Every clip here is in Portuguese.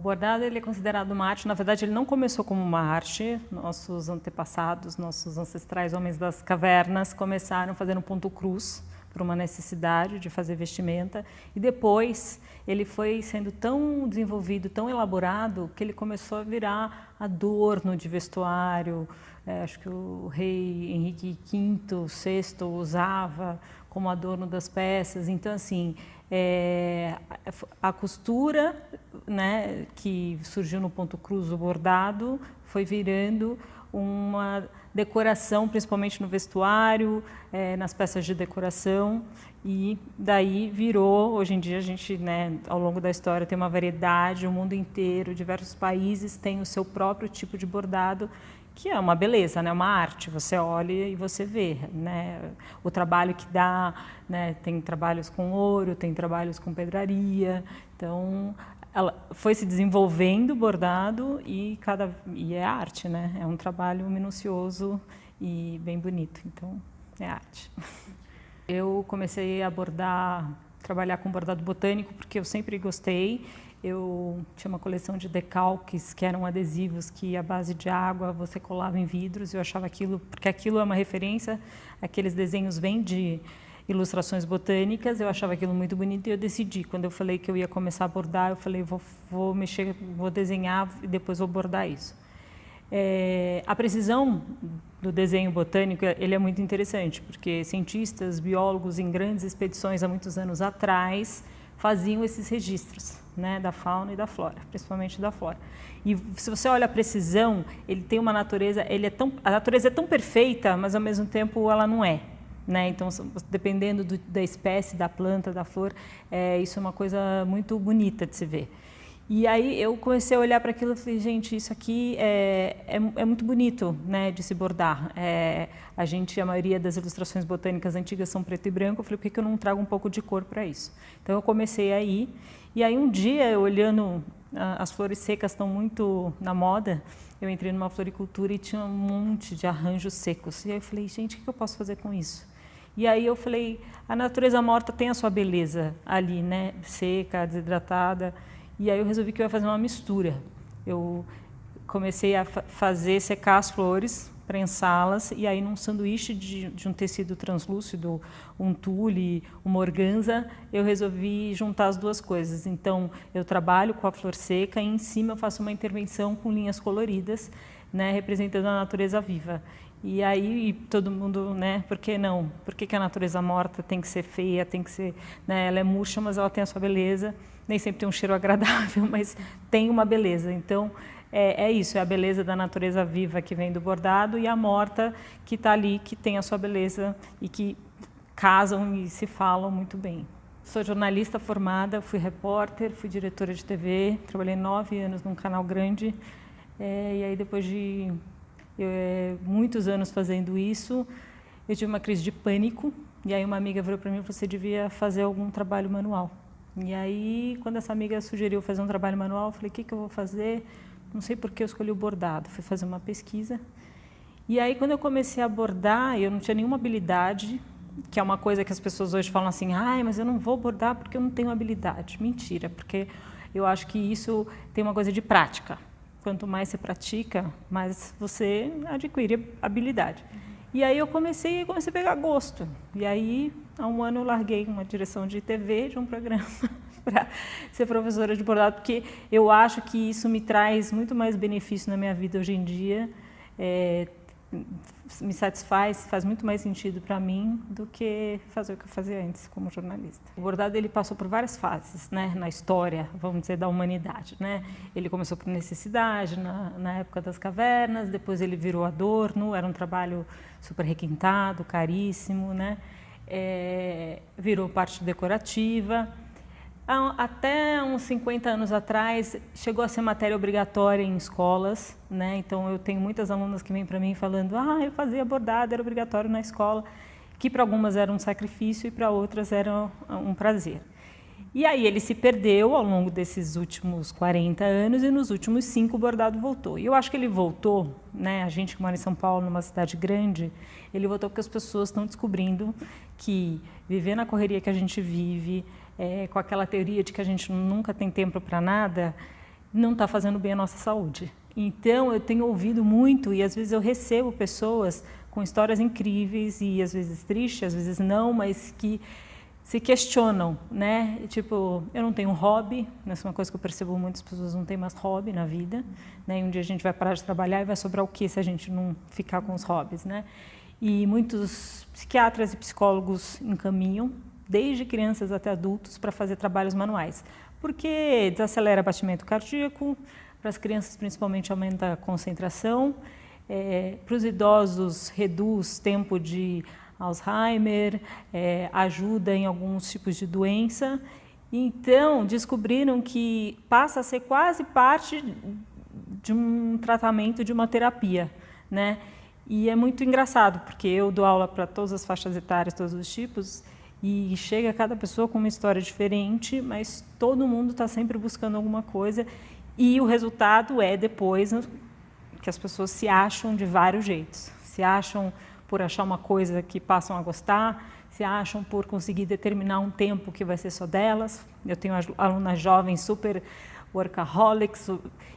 bordado ele é considerado uma arte, na verdade ele não começou como uma arte, nossos antepassados, nossos ancestrais homens das cavernas começaram fazendo ponto cruz por uma necessidade de fazer vestimenta e depois ele foi sendo tão desenvolvido, tão elaborado que ele começou a virar adorno de vestuário, acho que o rei Henrique V, VI usava como adorno das peças, então assim, a costura, né, que surgiu no ponto cruz, o bordado, foi virando uma decoração, principalmente no vestuário, nas peças de decoração, e daí virou, hoje em dia a gente, né, ao longo da história tem uma variedade, o mundo inteiro, diversos países têm o seu próprio tipo de bordado, que é uma beleza, né, uma arte, você olha e você vê, né, o trabalho que dá, né, tem trabalhos com ouro, tem trabalhos com pedraria, então ela foi se desenvolvendo o bordado e é arte, né, é um trabalho minucioso e bem bonito, então é arte. Eu comecei a trabalhar com bordado botânico porque eu sempre gostei. Eu tinha uma coleção de decalques, que eram adesivos que, à base de água, você colava em vidros. Eu achava aquilo, porque aquilo é uma referência, aqueles desenhos vêm de ilustrações botânicas, eu achava aquilo muito bonito e eu decidi, quando eu falei que eu ia começar a bordar, eu falei, vou mexer, vou desenhar e depois vou bordar isso. A precisão do desenho botânico ele é muito interessante, porque cientistas, biólogos, em grandes expedições há muitos anos atrás, faziam esses registros, né, da fauna e da flora, principalmente da flora. E se você olha a precisão, ele tem uma natureza, a natureza é tão perfeita, mas ao mesmo tempo ela não é, né? Então, dependendo da espécie, da planta, da flor, isso é uma coisa muito bonita de se ver. E aí eu comecei a olhar para aquilo e falei, gente, isso aqui é muito bonito, né, de se bordar. A maioria das ilustrações botânicas antigas são preto e branco, eu falei, por que eu não trago um pouco de cor para isso? Então eu comecei aí, e aí um dia, olhando, as flores secas estão muito na moda, eu entrei numa floricultura e tinha um monte de arranjos secos. E aí eu falei, gente, o que eu posso fazer com isso? E aí eu falei, a natureza morta tem a sua beleza ali, né, seca, desidratada. E aí eu resolvi que eu ia fazer uma mistura. Eu comecei a secar as flores, prensá-las, e aí num sanduíche de um tecido translúcido, um tule, uma organza, eu resolvi juntar as duas coisas. Então, eu trabalho com a flor seca e em cima eu faço uma intervenção com linhas coloridas, né, representando a natureza viva. E aí todo mundo, né, por que não? Por que a natureza morta tem que ser feia, tem que ser, né, ela é murcha, mas ela tem a sua beleza. Nem sempre tem um cheiro agradável, mas tem uma beleza. Então, isso, é a beleza da natureza viva que vem do bordado e a morta que está ali, que tem a sua beleza e que casam e se falam muito bem. Sou jornalista formada, fui repórter, fui diretora de TV, trabalhei 9 anos num canal grande, e aí depois de muitos anos fazendo isso, eu tive uma crise de pânico, e aí uma amiga virou para mim e falou, você devia fazer algum trabalho manual. E aí, quando essa amiga sugeriu fazer um trabalho manual, eu falei, o que eu vou fazer? Não sei por que eu escolhi o bordado. Fui fazer uma pesquisa. E aí, quando eu comecei a bordar, eu não tinha nenhuma habilidade, que é uma coisa que as pessoas hoje falam assim, mas eu não vou bordar porque eu não tenho habilidade. Mentira, porque eu acho que isso tem uma coisa de prática. Quanto mais você pratica, mais você adquire habilidade. E aí eu comecei a pegar gosto. E aí, há um ano eu larguei uma direção de TV, de um programa, para ser professora de bordado, porque eu acho que isso me traz muito mais benefício na minha vida hoje em dia, me satisfaz, faz muito mais sentido para mim do que fazer o que eu fazia antes como jornalista. O bordado ele passou por várias fases, né, na história, vamos dizer, da humanidade, né? Ele começou por necessidade, na época das cavernas, depois ele virou adorno, era um trabalho super requintado, caríssimo, né? Virou parte decorativa. Até uns 50 anos atrás, chegou a ser matéria obrigatória em escolas, né? Então, eu tenho muitas alunas que vêm para mim falando, eu fazia bordado, era obrigatório na escola, que para algumas era um sacrifício e para outras era um prazer. E aí ele se perdeu ao longo desses últimos 40 anos e nos últimos 5 o bordado voltou. E eu acho que ele voltou, né? A gente que mora em São Paulo, numa cidade grande, ele voltou porque as pessoas estão descobrindo que viver na correria que a gente vive, com aquela teoria de que a gente nunca tem tempo para nada, não está fazendo bem à nossa saúde. Então, eu tenho ouvido muito e às vezes eu recebo pessoas com histórias incríveis e às vezes tristes, às vezes não, mas que se questionam, né? Tipo, eu não tenho hobby, essa é uma coisa que eu percebo, muitas pessoas não têm mais hobby na vida, né? E um dia a gente vai parar de trabalhar e vai sobrar o quê se a gente não ficar com os hobbies, né? E muitos psiquiatras e psicólogos encaminham, desde crianças até adultos, para fazer trabalhos manuais, porque desacelera o batimento cardíaco, para as crianças principalmente aumenta a concentração, para os idosos reduz tempo de Alzheimer, ajuda em alguns tipos de doença. Então, descobriram que passa a ser quase parte de um tratamento, de uma terapia, né? E é muito engraçado, porque eu dou aula para todas as faixas etárias, todos os tipos, e chega cada pessoa com uma história diferente, mas todo mundo está sempre buscando alguma coisa, e o resultado é depois que as pessoas se acham de vários jeitos. Se acham por achar uma coisa que passam a gostar, se acham por conseguir determinar um tempo que vai ser só delas. Eu tenho alunas jovens super workaholics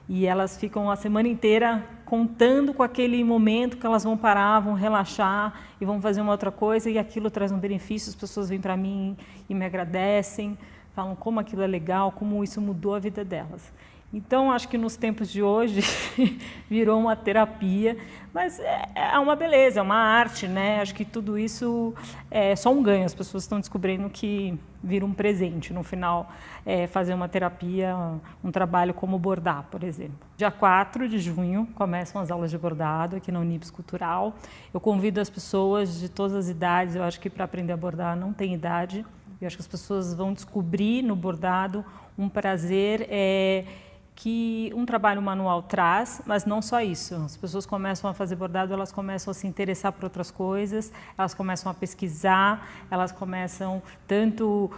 e elas ficam a semana inteira contando com aquele momento que elas vão parar, vão relaxar e vão fazer uma outra coisa, e aquilo traz um benefício, as pessoas vêm para mim e me agradecem, falam como aquilo é legal, como isso mudou a vida delas. Então, acho que nos tempos de hoje virou uma terapia, mas é uma beleza, é uma arte, né? Acho que tudo isso é só um ganho, as pessoas estão descobrindo que vira um presente no final, fazer uma terapia, um trabalho como bordar, por exemplo. Dia 4 de junho começam as aulas de bordado aqui na Unibis Cultural. Eu convido as pessoas de todas as idades, eu acho que para aprender a bordar não tem idade, eu acho que as pessoas vão descobrir no bordado um prazer que um trabalho manual traz, mas não só isso. As pessoas começam a fazer bordado, elas começam a se interessar por outras coisas, elas começam a pesquisar, elas começam tanto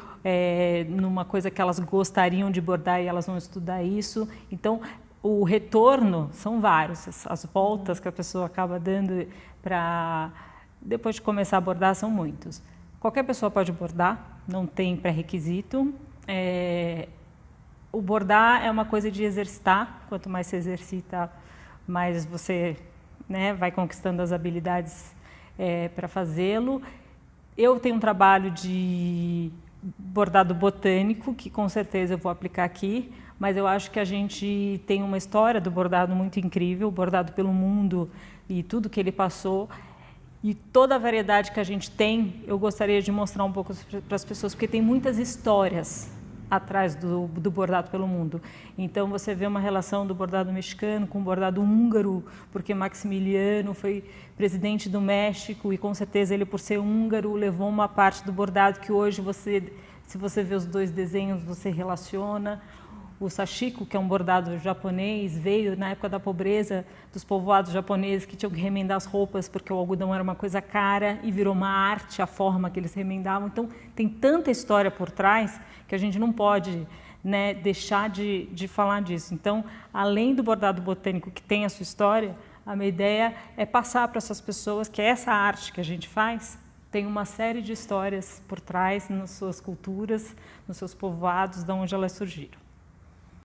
numa coisa que elas gostariam de bordar e elas vão estudar isso. Então, o retorno são vários, as voltas que a pessoa acaba dando para depois de começar a bordar são muitos. Qualquer pessoa pode bordar, não tem pré-requisito. O bordar é uma coisa de exercitar, quanto mais se exercita, mais você, né, vai conquistando as habilidades para fazê-lo. Eu tenho um trabalho de bordado botânico, que com certeza eu vou aplicar aqui, mas eu acho que a gente tem uma história do bordado muito incrível, bordado pelo mundo e tudo que ele passou. E toda a variedade que a gente tem, eu gostaria de mostrar um pouco para as pessoas, porque tem muitas histórias atrás do bordado pelo mundo. Então, você vê uma relação do bordado mexicano com o bordado húngaro, porque Maximiliano foi presidente do México e, com certeza, ele, por ser húngaro, levou uma parte do bordado que hoje, se você vê os dois desenhos, você relaciona. O sashiko, que é um bordado japonês, veio na época da pobreza dos povoados japoneses que tinham que remendar as roupas porque o algodão era uma coisa cara e virou uma arte a forma que eles remendavam. Então, tem tanta história por trás que a gente não pode, né, deixar de falar disso. Então, além do bordado botânico que tem a sua história, a minha ideia é passar para essas pessoas que essa arte que a gente faz tem uma série de histórias por trás nas suas culturas, nos seus povoados, de onde elas surgiram.